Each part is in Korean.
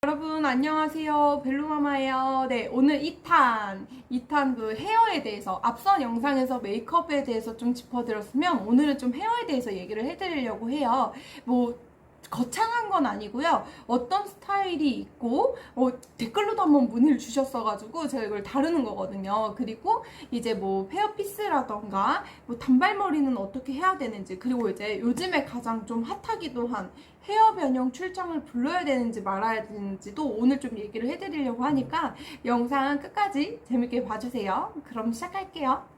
여러분 안녕하세요, 벨루마마예요. 네, 오늘 2탄 그 헤어에 대해서, 앞선 영상에서 메이크업에 대해서 좀 짚어드렸으면 오늘은 좀 헤어에 대해서 얘기를 해드리려고 해요. 뭐 거창한 건 아니고요. 어떤 스타일이 있고 댓글로도 한번 문의를 주셨어가지고 제가 이걸 다루는 거거든요. 그리고 이제 뭐 헤어피스라던가 뭐 단발머리는 어떻게 해야 되는지, 그리고 이제 요즘에 가장 좀 핫하기도 한 헤어 변형 출장을 불러야 되는지 말아야 되는지도 오늘 좀 얘기를 해드리려고 하니까 영상 끝까지 재밌게 봐주세요. 그럼 시작할게요.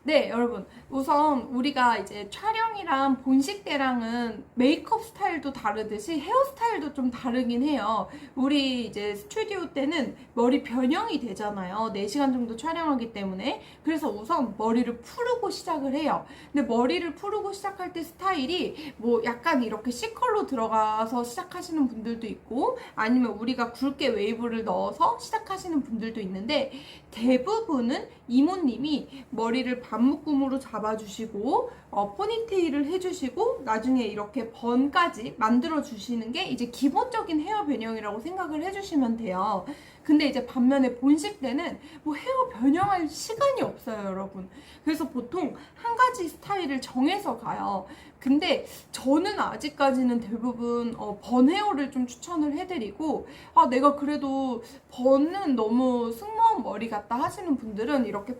네, 여러분. 우선 우리가 이제 촬영이랑 본식 때랑은 메이크업 스타일도 다르듯이 헤어스타일도 좀 다르긴 해요. 우리 이제 스튜디오 때는 머리 변형이 되잖아요. 4시간 정도 촬영하기 때문에. 그래서 우선 머리를 풀고 시작을 해요. 근데 머리를 풀고 시작할 때 스타일이 뭐 약간 이렇게 C컬로 들어가서 시작하시는 분들도 있고, 아니면 우리가 굵게 웨이브를 넣어서 시작하시는 분들도 있는데, 대부분은 이모님이 머리를 반묶음으로 잡아주시고 포니테일을 해주시고 나중에 이렇게 번까지 만들어 주시는 게 이제 기본적인 헤어 변형이라고 생각을 해주시면 돼요. 근데 이제 반면에 본식 때는 뭐 헤어 변형할 시간이 없어요, 여러분. 그래서 보통 한 가지 스타일을 정해서 가요. 근데 저는 아직까지는 대부분 번 헤어를 좀 추천을 해드리고, 내가 그래도 번은 너무 승무원 머리 같다 하시는 분들은 이렇게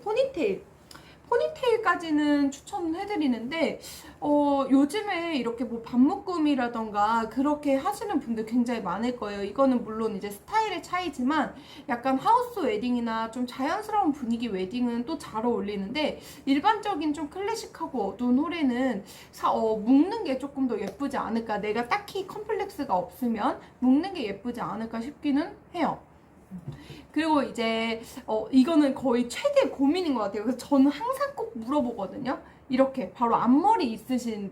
포니테일까지는 추천을 해드리는데, 요즘에 이렇게 뭐 반묶음이라던가 그렇게 하시는 분들 굉장히 많을 거예요. 이거는 물론 이제 스타일의 차이지만 약간 하우스 웨딩이나 좀 자연스러운 분위기 웨딩은 또 잘 어울리는데, 일반적인 좀 클래식하고 어두운 홀에는 묶는 게 조금 더 예쁘지 않을까, 내가 딱히 컴플렉스가 없으면 묶는 게 예쁘지 않을까 싶기는 해요. 그리고 이제 이거는 거의 최대 고민인 것 같아요. 그래서 저는 항상 꼭 물어보거든요. 이렇게 바로 앞머리 있으신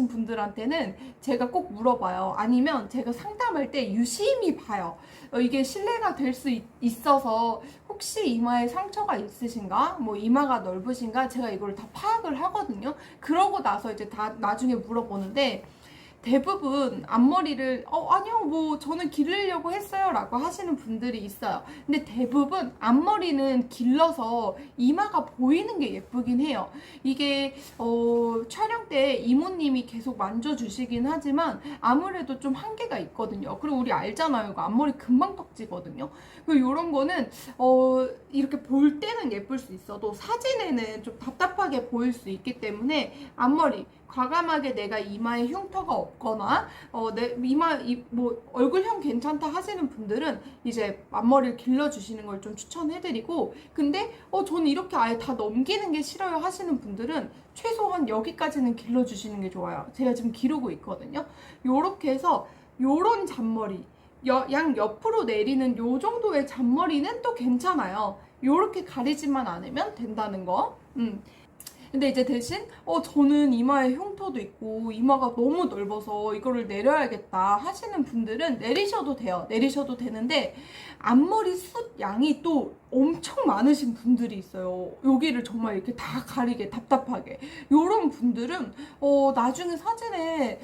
분들한테는 제가 꼭 물어봐요. 아니면 제가 상담할 때 유심히 봐요. 이게 신뢰가 될 수 있어서 혹시 이마에 상처가 있으신가, 뭐 이마가 넓으신가, 제가 이걸 다 파악을 하거든요. 그러고 나서 이제 다 나중에 물어보는데, 대부분 앞머리를 아니요 뭐 저는 기르려고 했어요 라고 하시는 분들이 있어요. 근데 대부분 앞머리는 길러서 이마가 보이는 게 예쁘긴 해요. 이게 촬영 때 이모님이 계속 만져주시긴 하지만 아무래도 좀 한계가 있거든요. 그리고 우리 알잖아요, 이거 앞머리 금방 떡지거든요. 그리고 이런 거는 이렇게 볼 때는 예쁠 수 있어도 사진에는 좀 답답하게 보일 수 있기 때문에, 앞머리 과감하게 내가 이마에 흉터가 없거나 내 이마 뭐 얼굴형 괜찮다 하시는 분들은 이제 앞머리를 길러주시는 걸 좀 추천해드리고, 근데 저는 이렇게 아예 다 넘기는 게 싫어요 하시는 분들은 최소한 여기까지는 길러주시는 게 좋아요. 제가 지금 기르고 있거든요. 요렇게 해서 요런 잔머리, 양 옆으로 내리는 요 정도의 잔머리는 또 괜찮아요. 요렇게 가리지만 않으면 된다는 거. 근데 이제 대신 저는 이마에 흉터도 있고 이마가 너무 넓어서 이거를 내려야겠다 하시는 분들은 내리셔도 돼요. 내리셔도 되는데, 앞머리 숱 양이 또 엄청 많으신 분들이 있어요. 여기를 정말 이렇게 다 가리게 답답하게. 요런 분들은 나중에 사진에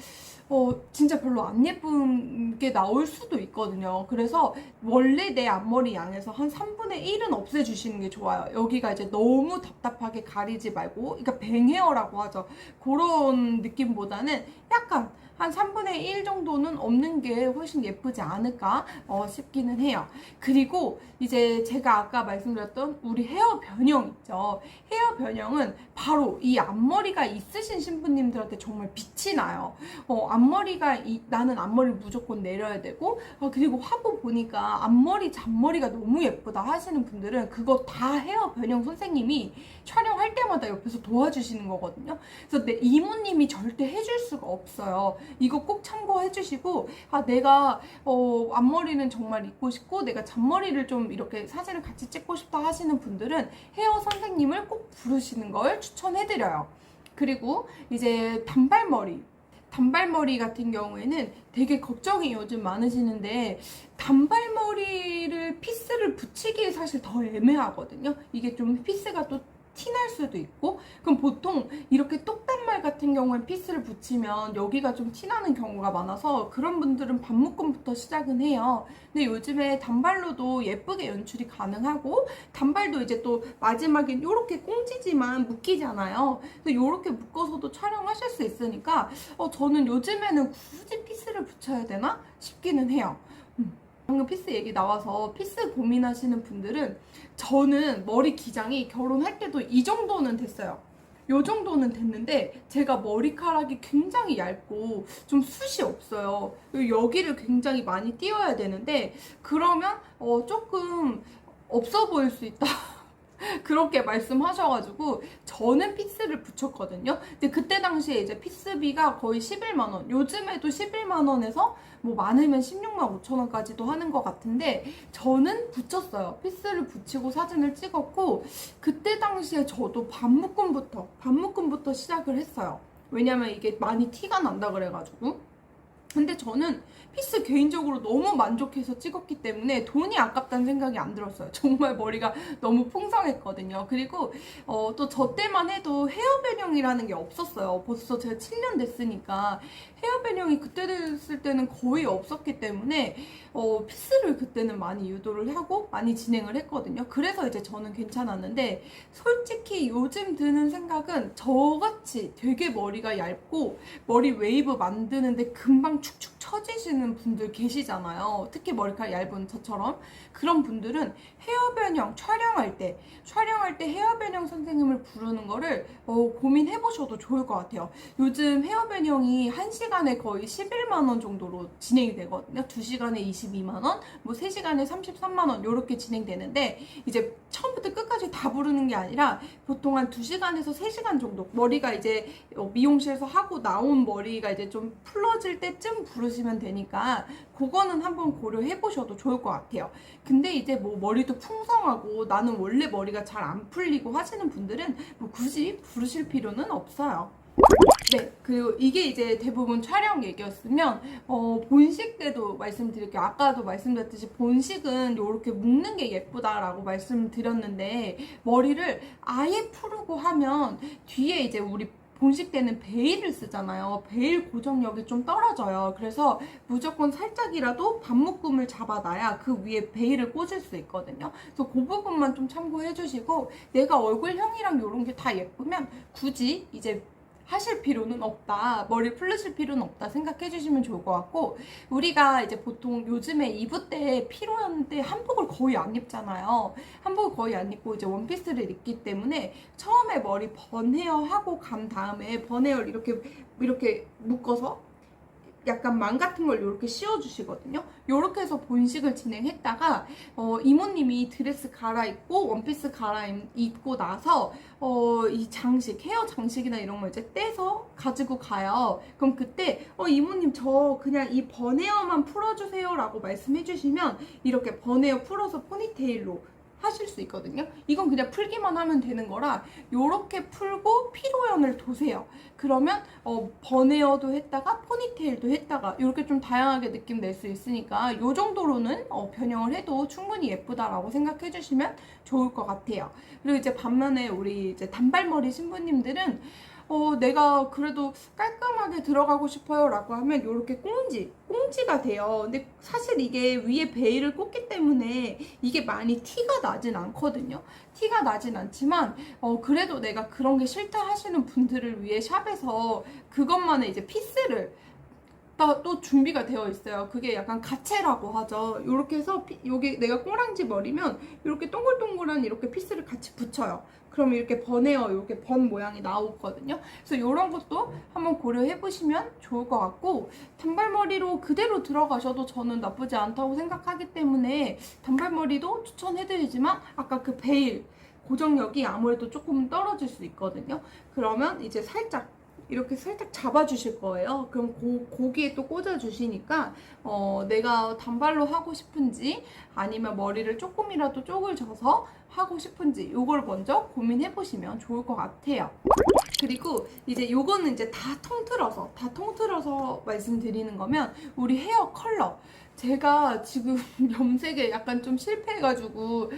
진짜 별로 안 예쁜 게 나올 수도 있거든요. 그래서 원래 내 앞머리 양에서 한 3분의 1은 없애주시는 게 좋아요. 여기가 이제 너무 답답하게 가리지 말고, 그러니까 뱅헤어라고 하죠. 그런 느낌보다는 약간 한 3분의 1 정도는 없는 게 훨씬 예쁘지 않을까 싶기는 해요. 그리고 이제 제가 아까 말씀드렸던 우리 헤어 변형 있죠. 헤어 변형은 바로 이 앞머리가 있으신 신부님들한테 정말 빛이 나요. 나는 앞머리를 무조건 내려야 되고, 그리고 화보 보니까 앞머리 잔머리가 너무 예쁘다 하시는 분들은 그거 다 헤어 변형 선생님이 촬영할 때마다 옆에서 도와주시는 거거든요. 그래서 내 이모님이 절대 해줄 수가 없어요. 이거 꼭 참고해 주시고, 내가 앞머리는 정말 입고 싶고 내가 잔머리를 좀 이렇게 사진을 같이 찍고 싶다 하시는 분들은 헤어 선생님을 꼭 부르시는 걸 추천해드려요. 그리고 이제 단발머리 같은 경우에는 되게 걱정이 요즘 많으시는데, 단발머리를 피스를 붙이기 사실 더 애매하거든요. 이게 좀 피스가 또 티날 수도 있고. 그럼 보통 이렇게 똑단말 같은 경우엔 피스를 붙이면 여기가 좀 티나는 경우가 많아서 그런 분들은 반묶음부터 시작은 해요. 근데 요즘에 단발로도 예쁘게 연출이 가능하고, 단발도 이제 또 마지막엔 이렇게 꽁지지만 묶이잖아요. 그래서 이렇게 묶어서도 촬영하실 수 있으니까 저는 요즘에는 굳이 피스를 붙여야 되나 싶기는 해요. 방금 피스 얘기 나와서 피스 고민하시는 분들은, 저는 머리 기장이 결혼할 때도 이 정도는 됐어요. 요 정도는 됐는데 제가 머리카락이 굉장히 얇고 좀 숱이 없어요. 여기를 굉장히 많이 띄워야 되는데 그러면 조금 없어 보일 수 있다. 그렇게 말씀하셔가지고 저는 피스를 붙였거든요. 근데 그때 당시에 이제 피스비가 거의 11만 원, 요즘에도 11만 원에서 뭐 많으면 16만 5천 원까지도 하는 것 같은데 저는 붙였어요. 피스를 붙이고 사진을 찍었고, 그때 당시에 저도 반묶음부터 시작을 했어요. 왜냐면 이게 많이 티가 난다 그래가지고. 근데 저는 피스 개인적으로 너무 만족해서 찍었기 때문에 돈이 아깝다는 생각이 안 들었어요. 정말 머리가 너무 풍성했거든요. 그리고 또 저 때만 해도 헤어 변형이라는 게 없었어요. 벌써 제가 7년 됐으니까 헤어 변형이 그때 됐을 때는 거의 없었기 때문에 피스를 그때는 많이 유도를 하고 많이 진행을 했거든요. 그래서 이제 저는 괜찮았는데, 솔직히 요즘 드는 생각은 저같이 되게 머리가 얇고 머리 웨이브 만드는데 금방 축축 처지시는 분들 계시잖아요. 특히 머리카락 얇은 저처럼. 그런 분들은 헤어 변형 촬영할 때 헤어 변형 선생님을 부르는 거를 고민해 보셔도 좋을 것 같아요. 요즘 헤어 변형이 1시간에 거의 11만 원 정도로 진행이 되거든요. 2시간에 22만 원, 뭐 3시간에 33만 원 이렇게 진행되는데, 이제 처음부터 끝까지 다 부르는 게 아니라 보통 한 2시간에서 3시간 정도, 머리가 이제 미용실에서 하고 나온 머리가 이제 좀 풀어질 때쯤 부르시면 되니까 그거는 한번 고려해 보셔도 좋을 것 같아요. 근데 이제 뭐 머리도 풍성하고 나는 원래 머리가 잘 안 풀리고 하시는 분들은 뭐 굳이 부르실 필요는 없어요. 네, 그리고 이게 이제 대부분 촬영 얘기였으면 본식 때도 말씀드릴게요. 아까도 말씀드렸듯이 본식은 이렇게 묶는 게 예쁘다라고 말씀드렸는데, 머리를 아예 풀고 하면 뒤에 이제 우리 본식 때는 베일을 쓰잖아요. 베일 고정력이 좀 떨어져요. 그래서 무조건 살짝이라도 반묶음을 잡아놔야 그 위에 베일을 꽂을 수 있거든요. 그래서 그 부분만 좀 참고해 주시고, 내가 얼굴형이랑 이런 게 다 예쁘면 굳이 이제 하실 필요는 없다, 머리 풀으실 필요는 없다 생각해 주시면 좋을 것 같고, 우리가 이제 보통 요즘에 이브 때 피로였는데 한복을 거의 안 입잖아요. 한복을 거의 안 입고 이제 원피스를 입기 때문에 처음에 머리 번헤어 하고 간 다음에 번헤어를 이렇게 묶어서 약간 망 같은 걸 이렇게 씌워주시거든요. 이렇게 해서 본식을 진행했다가 이모님이 드레스 갈아입고 원피스 갈아입고 나서 이 장식, 헤어 장식이나 이런 걸 이제 떼서 가지고 가요. 그럼 그때 이모님 저 그냥 이 번헤어만 풀어주세요 라고 말씀해 주시면 이렇게 번헤어 풀어서 포니테일로 하실 수 있거든요. 이건 그냥 풀기만 하면 되는 거라 요렇게 풀고 피로연을 도세요. 그러면 번헤어도 했다가 포니테일도 했다가 이렇게 좀 다양하게 느낌 낼 수 있으니까 요 정도로는 변형을 해도 충분히 예쁘다라고 생각해 주시면 좋을 것 같아요. 그리고 이제 반면에 우리 이제 단발머리 신부님들은 내가 그래도 깔끔하게 들어가고 싶어요 라고 하면 이렇게 꽁지가 돼요. 근데 사실 이게 위에 베일을 꽂기 때문에 이게 많이 티가 나진 않거든요. 티가 나진 않지만 그래도 내가 그런 게 싫다 하시는 분들을 위해 샵에서 그것만의 이제 피스를 또 준비가 되어 있어요. 그게 약간 가채라고 하죠. 이렇게 해서 여기 내가 꼬랑지 머리면 이렇게 동글동글한 이렇게 피스를 같이 붙여요. 그럼 이렇게 번해요. 이렇게 번 모양이 나오거든요. 그래서 이런 것도 한번 고려해 보시면 좋을 것 같고, 단발머리로 그대로 들어가셔도 저는 나쁘지 않다고 생각하기 때문에 단발머리도 추천해드리지만, 아까 그 베일 고정력이 아무래도 조금 떨어질 수 있거든요. 그러면 이제 이렇게 살짝 잡아주실 거예요. 그럼 거기에 또 꽂아주시니까 내가 단발로 하고 싶은지 아니면 머리를 조금이라도 쪽을 져서 하고 싶은지 이걸 먼저 고민해 보시면 좋을 것 같아요. 그리고 이제 요거는 이제 다 통틀어서 말씀드리는 거면, 우리 헤어 컬러. 제가 지금 염색에 약간 좀 실패해가지고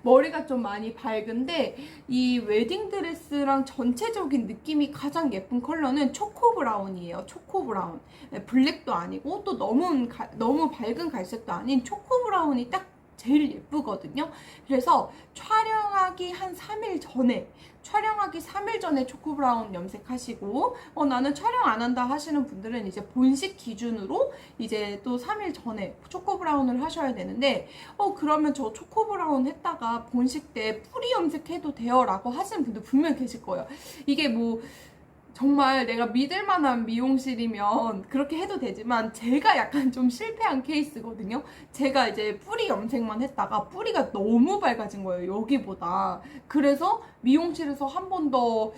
머리가 좀 많이 밝은데 이 웨딩드레스랑 전체적인 느낌이 가장 예쁜 컬러는 초코브라운이에요. 초코브라운. 블랙도 아니고 또 너무 밝은 갈색도 아닌 초코브라운이 딱 제일 예쁘거든요. 그래서 촬영하기 3일 전에 초코브라운 염색하시고, 나는 촬영 안 한다 하시는 분들은 이제 본식 기준으로 이제 또 3일 전에 초코브라운을 하셔야 되는데, 그러면 저 초코브라운 했다가 본식 때 뿌리 염색해도 돼요? 라고 하시는 분들 분명 계실 거예요. 이게 뭐, 정말 내가 믿을 만한 미용실이면 그렇게 해도 되지만 제가 약간 좀 실패한 케이스거든요. 제가 이제 뿌리 염색만 했다가 뿌리가 너무 밝아진 거예요, 여기보다. 그래서 미용실에서 한 번 더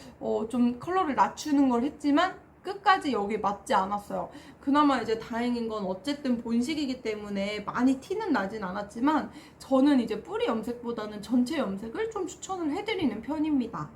좀 컬러를 낮추는 걸 했지만 끝까지 여기 맞지 않았어요. 그나마 이제 다행인 건 어쨌든 본식이기 때문에 많이 티는 나진 않았지만 저는 이제 뿌리 염색보다는 전체 염색을 좀 추천을 해드리는 편입니다.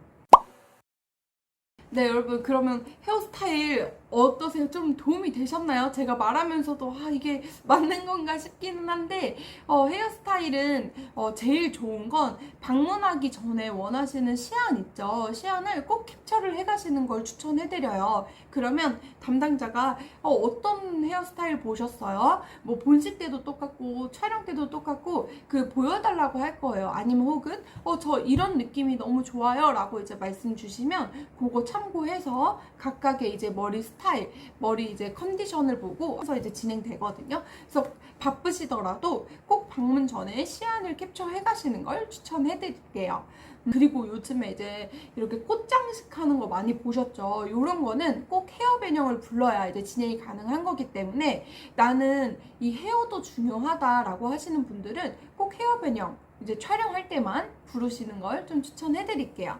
네, 여러분, 그러면 헤어스타일 어떠세요? 좀 도움이 되셨나요? 제가 말하면서도 이게 맞는 건가 싶기는 한데, 헤어스타일은 제일 좋은 건 방문하기 전에 원하시는 시안 있죠? 시안을 꼭 캡처를 해가시는 걸 추천해드려요. 그러면 담당자가 어떤 헤어스타일 보셨어요? 뭐 본식 때도 똑같고 촬영 때도 똑같고 그 보여달라고 할 거예요. 아니면 혹은 저 이런 느낌이 너무 좋아요 라고 이제 말씀 주시면 그거 참고해서 각각의 이제 머리 스타일, 머리 이제 컨디션을 보고 해서 이제 진행되거든요. 그래서 바쁘시더라도 꼭 방문 전에 시안을 캡처해 가시는 걸 추천해 드릴게요. 그리고 요즘에 이제 이렇게 꽃장식 하는 거 많이 보셨죠? 이런 거는 꼭 헤어 변형을 불러야 이제 진행이 가능한 거기 때문에 나는 이 헤어도 중요하다라고 하시는 분들은 꼭 헤어 변형 이제 촬영할 때만 부르시는 걸 좀 추천해 드릴게요.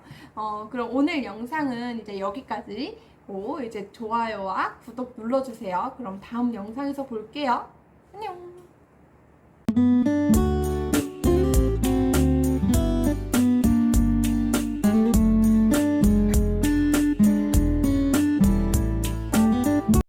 그럼 오늘 영상은 이제 여기까지고 이제 좋아요와 구독 눌러주세요. 그럼 다음 영상에서 볼게요. 안녕.